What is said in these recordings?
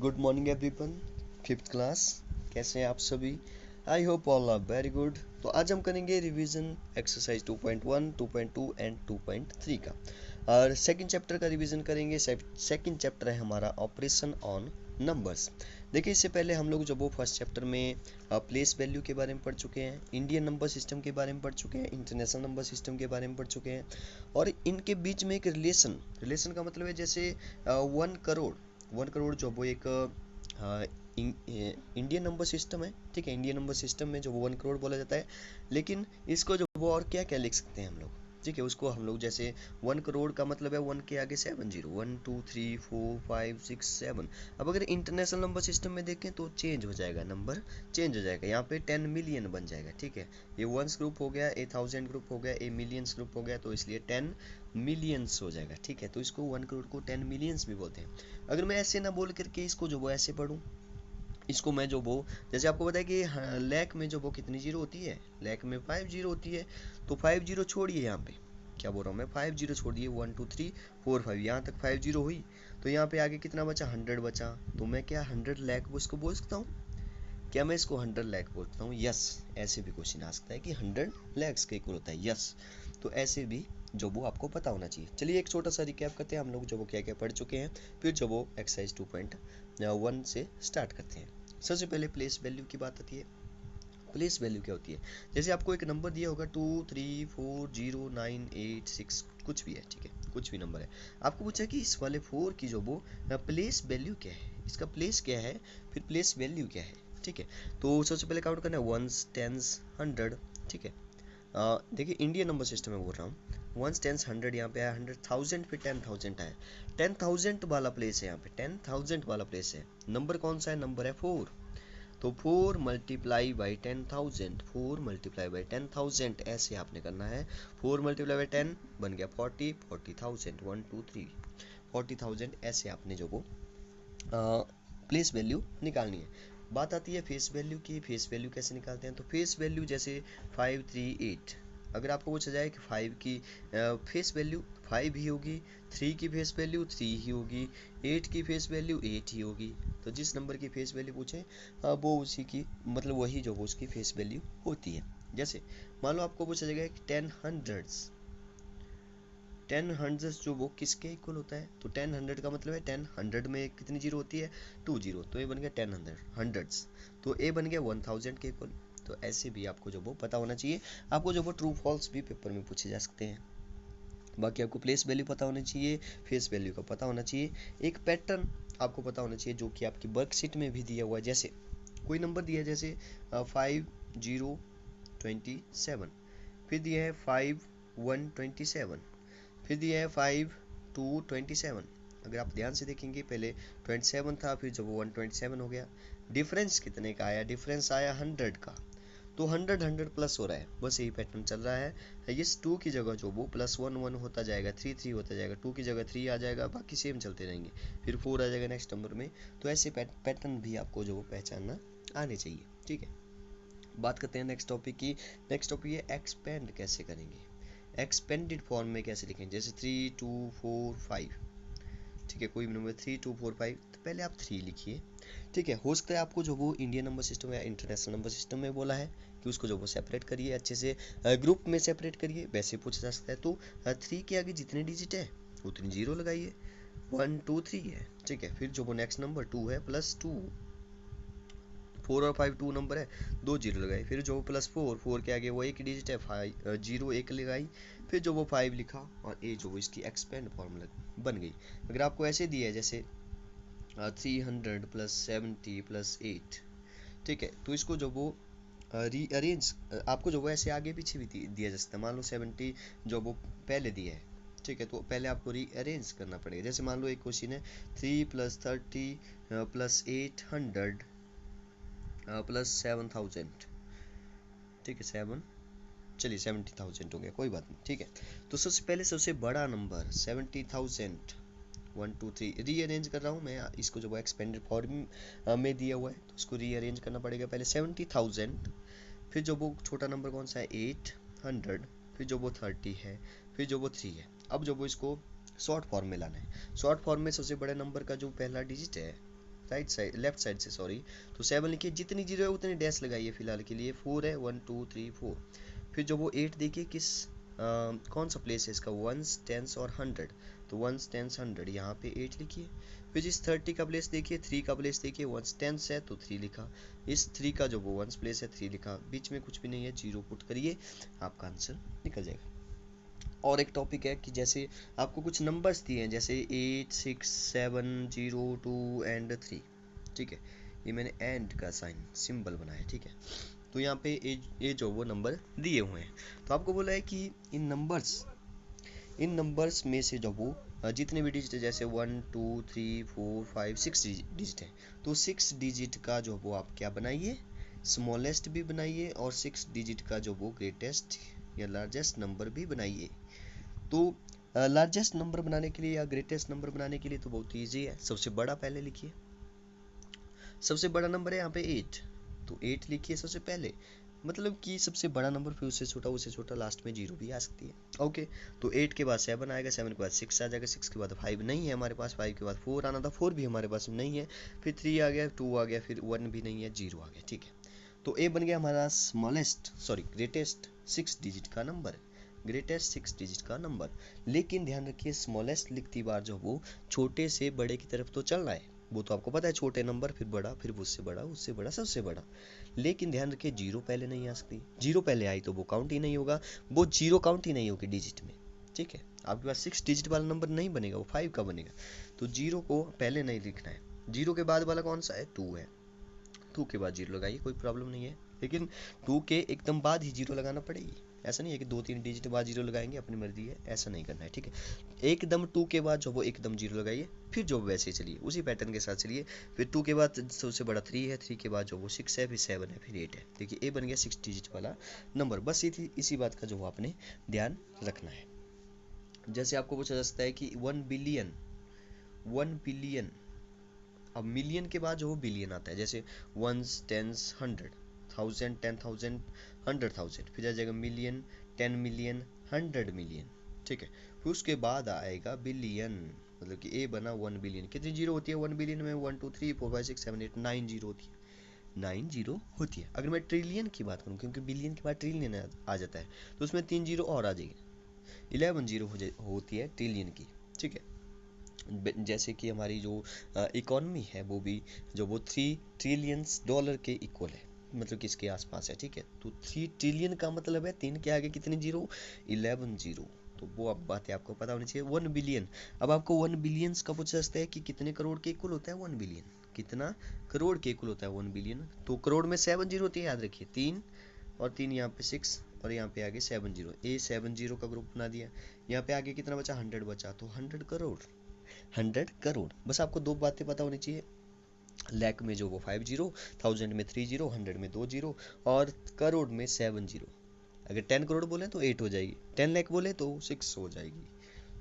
Good morning everyone. Fifth class, कैसे हैं आप सभी? I hope all are very good. तो आज हम करेंगे रिवीजन एक्सरसाइज 2.1, 2.2 एंड 2.3 का, और सेकंड चैप्टर का रिवीजन करेंगे। सेकंड चैप्टर है हमारा ऑपरेशन ऑन नंबर्स। देखिए, इससे पहले हम लोग जब वो फर्स्ट चैप्टर में प्लेस वैल्यू के बारे में पढ़ चुके हैं, इंडियन नंबर सिस्टम के बारे में पढ़ चुके हैं, इंटरनेशनल नंबर सिस्टम के बारे में पढ़ चुके हैं, और इनके बीच में एक रिलेशन का मतलब है जैसे 1 करोड़। 1 करोड़ जो वो एक इंडियन नंबर सिस्टम है, ठीक है। इंडियन नंबर सिस्टम में जो वो 1 करोड़ बोला जाता है, लेकिन इसको जो वो और क्या क्या लिख सकते हैं हम लोग, ठीक है। उसको हम लोग जैसे 1 करोड़ का मतलब है 1 के आगे 7 जीरो, 1 2 3 4 5 6 7। अब अगर इंटरनेशनल नंबर सिस्टम में देखें तो चेंज हो जाएगा, नंबर चेंज हो जाएगा। यहाँ पे 10 मिलियन बन जाएगा, ठीक है। ये वंस ग्रुप हो गया, ए 1000 ग्रुप हो गया, ए मिलियंस ग्रुप हो गया, तो इसलिए 10 मिलियंस हो जाएगा, ठीक है। तो इसको 1 करोड़ को 10 मिलियंस भी बोलते हैं। अगर मैं ऐसे ना बोल करके इसको जो वो ऐसे पढ़ूँ, इसको मैं जो वो, जैसे आपको पता है कि लैख में जो वो कितनी जीरो होती है, लैख में 5 जीरो होती है। तो 5 जीरो छोड़िए, यहाँ पे क्या बोल रहा हूँ मैं, 5 जीरो छोड़ दिए, 1 2 3 4 5, यहाँ तक 5 जीरो हुई। तो यहाँ पे आगे कितना बचा, 100 बचा। तो मैं क्या 100 लाख वो इसको बोल सकता हूँ? क्या मैं इसको 100 लाख बोल सकता हूँ? यस। ऐसे भी क्वेश्चन आ सकता है कि 100 लैक्स के इक्वल होता है, यस। तो ऐसे भी जो वो आपको पता होना चाहिए। चलिए एक छोटा सा रिकैप करते हैं हम लोग जो वो क्या क्या पढ़ चुके हैं, फिर जो वो एक्सरसाइज 2.1 से स्टार्ट करते हैं। सबसे पहले प्लेस वैल्यू की बात आती है। प्लेस वैल्यू क्या होती है? जैसे आपको एक नंबर दिया होगा 2 3 4 0 9 8 6, कुछ भी है, ठीक है, कुछ भी नंबर है। आपको पूछा कि इस वाले 4 की जो वो प्लेस वैल्यू क्या है, इसका प्लेस क्या है, फिर प्लेस वैल्यू क्या है, ठीक है। तो सबसे पहले काउंट करना है वंस, टेंस, 100, ठीक है। देखिए इंडियन नंबर सिस्टम में बोल रहा हूँ, वंस टेंस 100 यहाँ पे आया, 100,000 फिर 10,000 आया। 10,000 वाला प्लेस है, यहाँ पे 10,000 वाला प्लेस है। नंबर कौन सा है? नंबर है 4। तो 4 मल्टीप्लाई बाई 10,000, 4 मल्टीप्लाई बाई 10,000 ऐसे आपने करना है। 4 मल्टीप्लाई बाई 10 बन गया 40, 40,000, 1 2 3 40,000। ऐसे आपने जो वो प्लेस वैल्यू निकालनी है। बात आती है फेस वैल्यू की। फेस वैल्यू कैसे निकालते हैं? तो फेस वैल्यू जैसे 5 3 8, अगर आपको पूछा जाए कि 5 की फेस वैल्यू 5 ही होगी, 3 की फेस वैल्यू 3 ही होगी, 8 की फेस वैल्यू 8 ही होगी। तो जिस नंबर की फेस वैल्यू पूछे वो उसी की, मतलब वही जो वो उसकी फेस वैल्यू होती है। जैसे मान लो आपको पूछा जाएगा कि 10 हंड्रेड्स, 10 हंड्रेड्स जो वो किसके इक्वल होता है? तो 10 हंड्रेड का मतलब है 10 हंड्रेड में कितनी जीरो होती है? 2 जीरो। तो ये बन गया 10 हंड्रेड्स। तो ए बन गया 1000 के इक्वल। तो ऐसे भी आपको जो वो पता होना चाहिए। आपको जो वो ट्रू फॉल्स भी पेपर में पूछे जा सकते हैं। बाकी आपको प्लेस वैल्यू पता होनी चाहिए, फेस वैल्यू का पता होना चाहिए, एक पैटर्न आपको पता होना चाहिए जो कि आपकी वर्कशीट में भी दिया हुआ है। जैसे कोई नंबर दिया है, जैसे 5027, फिर दिया है 5127, फिर दिया है 5227। अगर आप ध्यान से देखेंगे, पहले 27 था, फिर जब वो 127 हो गया। डिफरेंस कितने का आया? डिफरेंस आया 100 का। तो 100 100 प्लस हो रहा है, बस यही पैटर्न चल रहा है। इस 2 की जगह जो वो +1 1 होता जाएगा, 3 3 होता जाएगा, 2 की जगह 3 आ जाएगा, बाकी सेम चलते रहेंगे, फिर 4 आ जाएगा नेक्स्ट नंबर में। तो ऐसे पैटर्न भी आपको जो वो पहचानना आने चाहिए, ठीक है। बात करते हैं नेक्स्ट टॉपिक की। नेक्स्ट टॉपिक है एक्सपेंड कैसे करेंगे, एक्सपेंडेड फॉर्म में कैसे लिखेंगे। जैसे 3 2 4 5, ठीक है, कोई भी नंबर 3 2 4 5, तो पहले आप 3 लिखिए, ठीक है। हो सकता है आपको जो वो इंडियन नंबर सिस्टम या इंटरनेशनल नंबर सिस्टम में बोला है कि उसको जो वो सेपरेट करिए, अच्छे से ग्रुप में सेपरेट करिए, वैसे पूछा जा सकता है। तो 3 के आगे जितने डिजिट है उतनी जीरो लगाइए, 1 2 3 है, ठीक है। फिर जो वो नेक्स्ट नंबर 2 है, +2, 4 और 5 2 नंबर है, 2 जीरो लगाई। फिर जो +4, 4 के आगे वो एक डिजिट है, 5 जीरो एक लगाई। फिर जो वो 5 लिखा, और ए जो इसकी एक्सपेंड फॉर्मूला बन गई। अगर आपको ऐसे दिया है जैसे 300 +70 +8, ठीक है, तो इसको जो वो रीअरेंज, आपको जो वो ऐसे आगे पीछे भी दिया जा सकता है। मान लो 70 जो वो पहले दिया है, ठीक है, तो पहले आपको रीअरेंज करना पड़ेगा। जैसे मान लो एक क्वेश्चन है 3 + 30 +800 +7000, ठीक है, 7, चलिए 70,000 हो गया, कोई बात नहीं, ठीक है। तो सबसे पहले सबसे बड़ा नंबर 70,000, 1 2 3 रीअरेंज कर रहा हूँ मैं इसको, जो एक्सपेंडेड फॉर्म में दिया हुआ है, तो उसको रीअरेंज करना पड़ेगा। पहले 70,000, फिर जो वो छोटा नंबर कौन सा है 800, फिर जो वो 30 है, फिर जो वो 3 है। अब जो वो इसको शॉर्ट फॉर्म में लाना है। शॉर्ट फॉर्म में सबसे बड़े नंबर का जो पहला डिजिट है राइट साइड लेफ्ट साइड से, सॉरी। तो 7 लिखिए, जितनी जीरो है उतनी डैश लगाइए, फिलहाल के लिए 4 है, 1 2 3 4। फिर जो वो 8 देखिए किस कौन सा प्लेस है इसका, वंस टेंस और 100, तो वंस टेंस 100 यहाँ पे 8 लिखिए। फिर इस 30 का प्लेस देखिए, 3 का प्लेस देखिए, वंस टेंस है तो 3 लिखा, इस 3 का जो वो वंस प्लेस है 3 लिखा, बीच में कुछ भी नहीं है, 0 पुट करिए, आपका आंसर निकल जाएगा। और एक टॉपिक है कि जैसे आपको कुछ नंबर्स दिए हैं, जैसे 8 6 7 0 2 एंड 3, ठीक है, ये मैंने एंड का साइन सिंबल बनाया है, ठीक है। तो यहाँ पे ये जो वो नंबर दिए हुए हैं, तो आपको बोला है कि इन नंबर्स में से जो वो जितने भी डिजिट है, जैसे 1 2 3 4 5 6 डिजिट है, तो 6 डिजिट का जो वो आप क्या बनाइए, स्मॉलेस्ट भी बनाइए, और 6 डिजिट का जो वो ग्रेटेस्ट या लार्जेस्ट नंबर भी बनाइए। तो लार्जेस्ट नंबर बनाने के लिए या ग्रेटेस्ट नंबर बनाने के लिए तो बहुत ईजी है, सबसे बड़ा पहले लिखिए। सबसे बड़ा नंबर है यहाँ पे 8, तो 8 लिखिए सबसे पहले, मतलब कि सबसे बड़ा नंबर, फिर उससे छोटा लास्ट में 0 भी आ सकती है। ओके, तो 8 के बाद 7 आएगा, 7 के बाद 6 आ जाएगा, 6 के बाद 5 नहीं है हमारे पास, 5 के बाद 4 आना था, 4 भी हमारे पास नहीं है, फिर 3 आ गया, 2 आ गया, फिर 1 भी नहीं है, 0 आ गया, ठीक है। तो ए बन गया हमारा ग्रेटेस्ट 6 डिजिट का नंबर, ग्रेटेस्ट 6 डिजिट का नंबर। लेकिन ध्यान रखिए, स्मॉलेस्ट लिखती बार जो वो छोटे से बड़े की तरफ तो चलना है, वो तो आपको पता है, छोटे नंबर फिर बड़ा, फिर उससे बड़ा, उससे बड़ा, सबसे बड़ा। लेकिन ध्यान रखिए, 0 पहले नहीं आ सकती, 0 पहले आई तो वो काउंट ही नहीं होगा, वो 0 काउंट ही नहीं होगी डिजिट में, ठीक है। आपके पास 6 डिजिट वाला नंबर नहीं बनेगा, वो 5 का बनेगा, तो 0 को पहले नहीं लिखना है। 0 के बाद वाला कौन सा है, 2 है, 2 के बाद 0 लगाइए, कोई प्रॉब्लम नहीं है, लेकिन 2 के एकदम बाद ही 0 लगाना पड़ेगी, ऐसा नहीं है कि 2-3 डिजिट बाद 0 लगाएंगे, अपनी मर्जी है, ऐसा नहीं करना है, ठीक है। एकदम 2 के बाद जो वो एकदम 0 लगाइए, फिर जो वैसे चलिए, उसी पैटर्न के साथ चलिए। फिर 2 के बाद सबसे बड़ा 3 है, 3 के बाद जो वो 6 है, फिर 7 है, फिर 8 है, देखिए ए बन गया 6 डिजिट वाला नंबर। बस इसी बात का जो आपने ध्यान रखना है। जैसे आपको पूछा जा सकता है कि 1 बिलियन, अब मिलियन के बाद जो वो बिलियन आता है, जैसे वंस टेंस 100 1000 10,000 100,000, फिर आ जाएगा मिलियन 10 मिलियन 100 मिलियन, ठीक है। फिर उसके बाद आएगा बिलियन, मतलब कि ए बना 1 बिलियन। कितनी जीरो होती है 1 बिलियन में, 1 2 3 4 5 6 7 8 9 जीरो होती है, 9 जीरो होती है। अगर मैं ट्रिलियन की बात करूँ, क्योंकि बिलियन के बाद ट्रिलियन आ जाता है, तो उसमें 3 जीरो और आ जाएगी, 11 जीरो होती है ट्रिलियन की, ठीक है। जैसे कि हमारी जो इकोनॉमी है वो भी जो वो 3 ट्रिलियंस डॉलर के इक्वल है, मतलब कि इसके आसपास है, ठीक है। तो 3 ट्रिलियन का मतलब है 3 के आगे कितने जीरो, 11 जीरो। तो वो अब बातें आपको पता होनी चाहिए। 1 बिलियन, अब आपको 1 बिलियंस का पूछा जाता है कि कितने करोड़ के इक्वल होता है 1 बिलियन, कितना करोड़ के इक्वल होता है 1 बिलियन। तो करोड़ में 7 जीरो होती है, याद रखिए, 3 और 3 यहाँ पे 6 और यहाँ पे आगे 7 जीरो, ए 7 जीरो का ग्रुप बना दिया। यहाँ पे आगे कितना बचा, 100 बचा, तो 100 करोड़, 100 करोड़। बस आपको दो बातें पता होनी चाहिए, लैख में जो वो 5 जीरो, 1000 में 3 जीरो, 100 में 2 जीरो, और करोड़ में 7 जीरो। अगर 10 करोड़ बोले तो 8 हो जाएगी, 10 लाख बोले तो 6 हो जाएगी।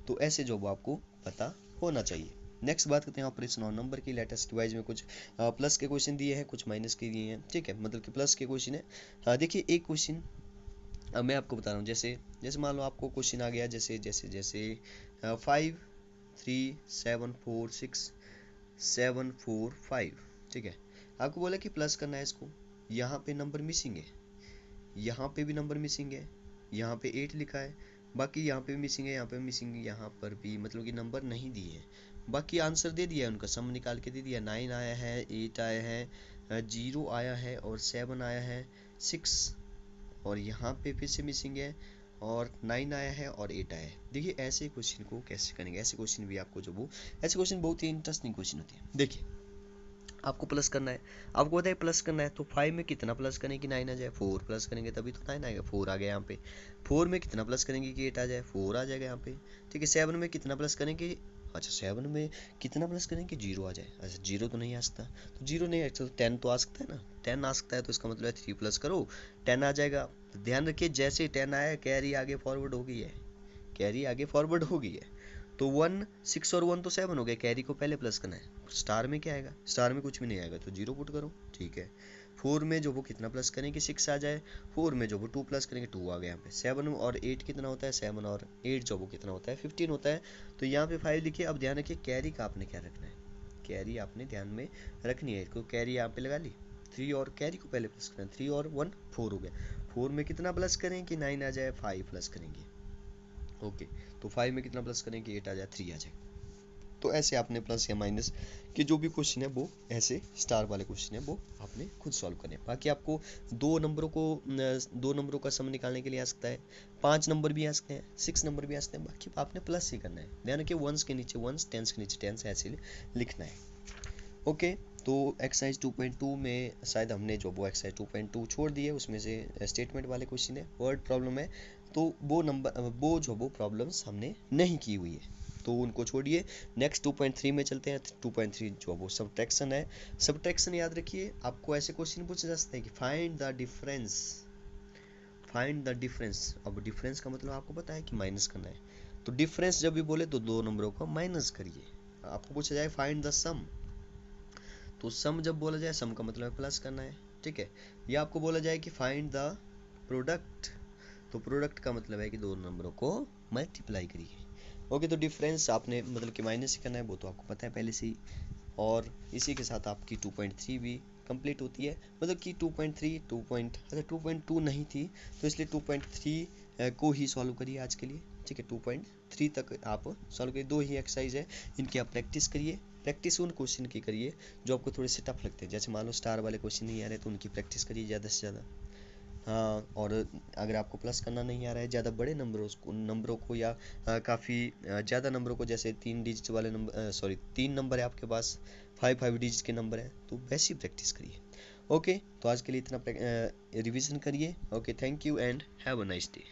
तो ऐसे जो आपको पता होना चाहिए। नेक्स्ट बात करते हैं ऑपरेशन ऑन नंबर की। लेटेस्ट वाइज में कुछ प्लस के क्वेश्चन दिए हैं, कुछ माइनस के दिए हैं, ठीक है, मतलब कि प्लस के क्वेश्चन है। देखिए एक क्वेश्चन अब मैं आपको बता रहा हूँ, जैसे जैसे मान लो आपको क्वेश्चन आ गया, जैसे जैसे जैसे 5 3 7 4 6 7 4 5, ठीक है। आपको बोला कि प्लस करना है इसको, यहाँ पे नंबर मिसिंग है, यहाँ पे भी नंबर मिसिंग है, यहाँ पे 8 लिखा है, बाकी यहाँ पे भी मिसिंग है, यहाँ पे भी मिसिंग है, यहाँ पर भी, मतलब कि नंबर नहीं दिए हैं। बाकी आंसर दे दिया है, उनका सम निकाल के दे दिया, 9 आया है, 8 आया है, 0 आया है, और 7 आया है, 6, और यहाँ पे फिर से मिसिंग है, और 9 आया है, और 8 आया है। देखिए ऐसे क्वेश्चन को कैसे करेंगे, ऐसे क्वेश्चन भी आपको जो वो ऐसे क्वेश्चन बहुत ही इंटरेस्टिंग क्वेश्चन होते हैं। देखिए आपको प्लस करना है, आपको बताइए प्लस करना है, तो 5 में कितना प्लस करें कि 9 आ जाए, 4 प्लस करेंगे तभी तो 9 आएगा, 4 आ गया यहाँ पे। 4 में कितना प्लस करेंगे कि 8 आ जाए, 4 आ जाएगा यहाँ पे, ठीक है। 7 में कितना प्लस करेंगे, अच्छा 7 में कितना प्लस करेंगे, 0 आ जाए, अच्छा 0 तो नहीं आ सकता, तो 0 नहीं आ सकता, तो 10 तो आ सकता है ना, 10 आ सकता है, तो इसका मतलब है 3 प्लस करो 10 आ जाएगा। तो ध्यान रखिए जैसे 10 आया, कैरी आगे फॉरवर्ड हो गई है, कैरी आगे फॉरवर्ड हो गई है। तो 1 6 और 1 तो 7 हो गए, कैरी को पहले प्लस करना है। स्टार में क्या आएगा, स्टार में कुछ भी नहीं आएगा, तो 0 पुट करो, ठीक है। 4 में जो वो कितना प्लस करेंगे, 6 आ जाए, 4 में जो वो 2 प्लस करेंगे, 2 आ गया यहाँ पे। 7 और 8 कितना होता है, 7 और 8 जो वो कितना होता है, 15 होता है, तो यहाँ पे 5 लिखिए। अब ध्यान रखिए कैरी का आपने क्या रखना है, कैरी आपने ध्यान में रखनी है। तो कैरी यहाँ पे लगा ली, 3 और कैरी को पहले प्लस करना, 3 और 1 4 हो गया। 4 में कितना प्लस करें कि 9 आ जाए, 5 प्लस करेंगे। ओके, तो 5 में कितना प्लस करें कि 8 आ जाए, 3 आ जाए। तो ऐसे आपने प्लस या माइनस के जो भी क्वेश्चन है वो ऐसे स्टार वाले क्वेश्चन है वो आपने खुद सॉल्व करने हैं। बाकी आपको दो नंबरों का सम निकालने के लिए आ सकता है, 5 नंबर भी आ सकते हैं, 6 नंबर भी आ सकते हैं। बाकी आपने प्लस ही करना है, ध्यान रखिए वंस के नीचे वंस, टेंस के नीचे टेंस, ऐसे लिखना है। ओके, तो एक्सरसाइज 2.2 में शायद हमने जो वो एक्सरसाइज 2.2 छोड़ दी है, उसमें से स्टेटमेंट वाले क्वेश्चन है, वर्ड प्रॉब्लम है, तो वो प्रॉब्लम्स हमने नहीं की हुई है, तो उनको छोड़िए। नेक्स्ट 2.3 में चलते हैं। 2.3 जो वो सब्ट्रैक्शन है। सब्ट्रैक्शन याद रखिए, आपको ऐसे क्वेश्चन पूछे जा सकते हैं कि find the difference, find the difference. अब डिफरेंस का मतलब आपको पता है कि माइनस करना है, तो डिफरेंस जब भी बोले तो दो नंबरों को माइनस करिए। आपको पूछा जाए फाइंड द सम, तो सम जब बोला जाए सम का मतलब है प्लस करना है, ठीक है। या आपको बोला जाए कि फाइंड द प्रोडक्ट, तो प्रोडक्ट का मतलब है कि दो नंबरों को मल्टीप्लाई करिए। ओके, तो डिफरेंस आपने मतलब कि माइनस ही करना है, वो तो आपको पता है पहले से ही। और इसी के साथ आपकी 2.3 भी कंप्लीट होती है, मतलब कि 2.3 अच्छा 2.2 नहीं थी, तो इसलिए 2.3 को ही सॉल्व करिए आज के लिए, ठीक है। 2.3 तक आप सॉल्व करिए, 2 ही एक्सरसाइज है, इनकी आप प्रैक्टिस करिए। प्रैक्टिस उन क्वेश्चन की करिए जो आपको थोड़े से टफ लगते हैं, जैसे मान लो स्टार वाले क्वेश्चन नहीं आ रहे तो उनकी प्रैक्टिस करिए ज़्यादा से ज़्यादा। हाँ, और अगर आपको प्लस करना नहीं आ रहा है ज़्यादा बड़े नंबरों को या काफ़ी ज़्यादा नंबरों को, जैसे 3 डिजिट वाले नंबर, सॉरी 3 नंबर है आपके पास, 5 डिजिट के नंबर है, तो वैसी प्रैक्टिस करिए। ओके, तो आज के लिए इतना रिवीजन करिए। Okay, thank you and have a nice day.